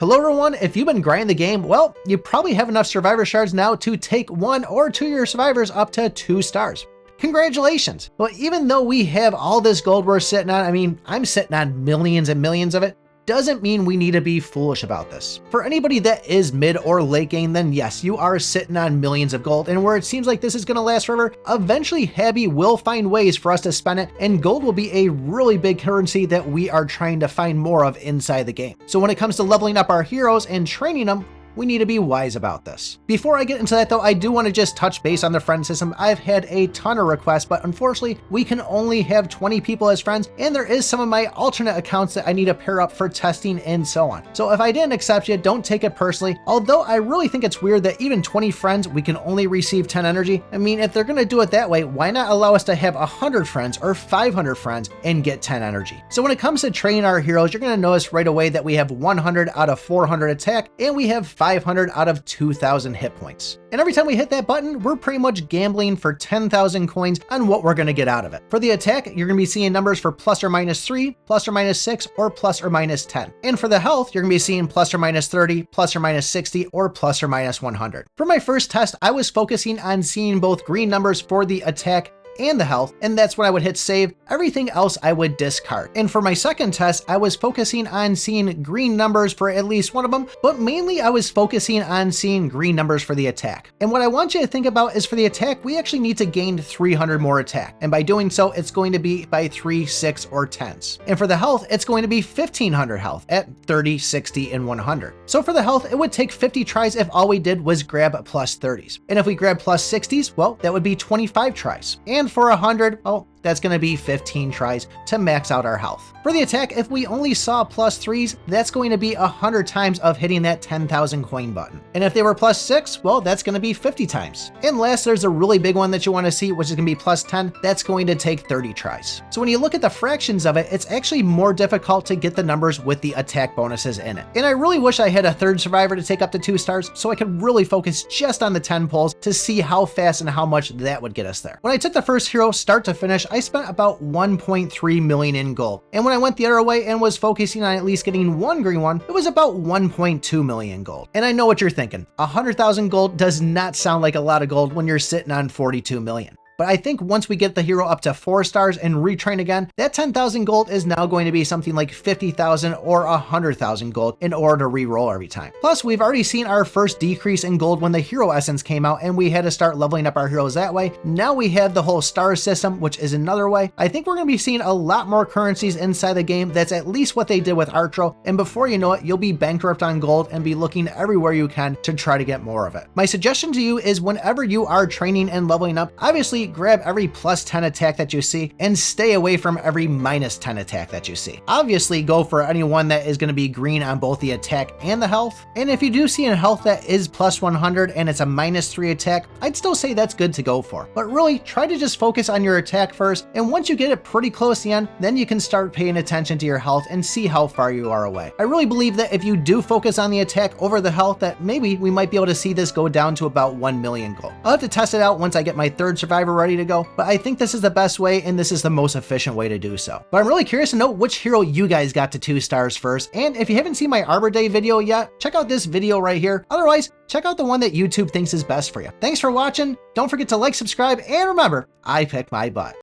Hello everyone, if you've been grinding the game, well, you probably have enough survivor shards now to take 1 or 2 of your survivors up to 2 stars. Congratulations! Well, even though we have all this gold we're sitting on, I mean, I'm sitting on millions and millions of it, doesn't mean we need to be foolish about this. For anybody that is mid or late game, then yes, you are sitting on millions of gold, and where it seems like this is going to last forever, eventually Habby will find ways for us to spend it, and gold will be a really big currency that we are trying to find more of inside the game. So when it comes to leveling up our heroes and training them, we need to be wise about this. Before I get into that though, I do want to just touch base on the friend system. I've had a ton of requests, but unfortunately we can only have 20 people as friends, and there is some of my alternate accounts that I need to pair up for testing and so on. So if I didn't accept you, don't take it personally, although I really think it's weird that even 20 friends, we can only receive 10 energy. I mean, if they're gonna do it that way, why not allow us to have 100 friends or 500 friends and get 10 energy? So when it comes to training our heroes, you're gonna notice right away that we have 100 out of 400 attack, and we have 500 out of 2,000 hit points. And every time we hit that button, we're pretty much gambling for 10,000 coins on what we're going to get out of it. For the attack, you're going to be seeing numbers for ±3, ±6, or +or-10. And for the health, you're going to be seeing ±30, ±60, or +or-100. For my first test, I was focusing on seeing both green numbers for the attack and the health, and that's when I would hit save. Everything else I would discard. And for my second test, I was focusing on seeing green numbers for at least one of them, but mainly I was focusing on seeing green numbers for the attack. And what I want you to think about is for the attack, we actually need to gain 300 more attack. And by doing so, it's going to be by 3, 6, or 10s. And for the health, it's going to be 1,500 health at 30, 60, and 100. So for the health, it would take 50 tries if all we did was grab +30s. And if we grab +60s, well, that would be 25 tries. And for 100, oh, that's going to be 15 tries to max out our health. For the attack, if we only saw +3s, that's going to be 100 times of hitting that 10,000 coin button. And if they were +6, well, that's going to be 50 times. And last, there's a really big one that you want to see, which is going to be +10. That's going to take 30 tries. So when you look at the fractions of it, it's actually more difficult to get the numbers with the attack bonuses in it. And I really wish I had a third survivor to take up to 2 stars, so I could really focus just on the 10 pulls to see how fast and how much that would get us there. When I took the first hero start to finish, I spent about 1.3 million in gold. And when I went the other way and was focusing on at least getting 1 green one, it was about 1.2 million gold. And I know what you're thinking. 100,000 gold does not sound like a lot of gold when you're sitting on 42 million. But I think once we get the hero up to 4 stars and retrain again, that 10,000 gold is now going to be something like 50,000 or 100,000 gold in order to re-roll every time. Plus, we've already seen our first decrease in gold when the hero essence came out and we had to start leveling up our heroes that way. Now we have the whole star system, which is another way. I think we're going to be seeing a lot more currencies inside the game. That's at least what they did with Archero. And before you know it, you'll be bankrupt on gold and be looking everywhere you can to try to get more of it. My suggestion to you is whenever you are training and leveling up, obviously grab every +10 attack that you see and stay away from every -10 attack that you see. Obviously go for anyone that is going to be green on both the attack and the health. And if you do see a health that is +100 and it's a -3 attack, I'd still say that's good to go for. But really try to just focus on your attack first, and once you get it pretty close to the end, then you can start paying attention to your health and see how far you are away. I really believe that if you do focus on the attack over the health, that maybe we might be able to see this go down to about 1 million gold. I'll have to test it out once I get my third survivor ready to go, but I think this is the best way and this is the most efficient way to do so. But I'm really curious to know which hero you guys got to 2 stars first, and if you haven't seen my Arbor Day video yet, check out this video right here. Otherwise, check out the one that YouTube thinks is best for you. Thanks for watching. Don't forget to like, subscribe, and remember, I pick my butt.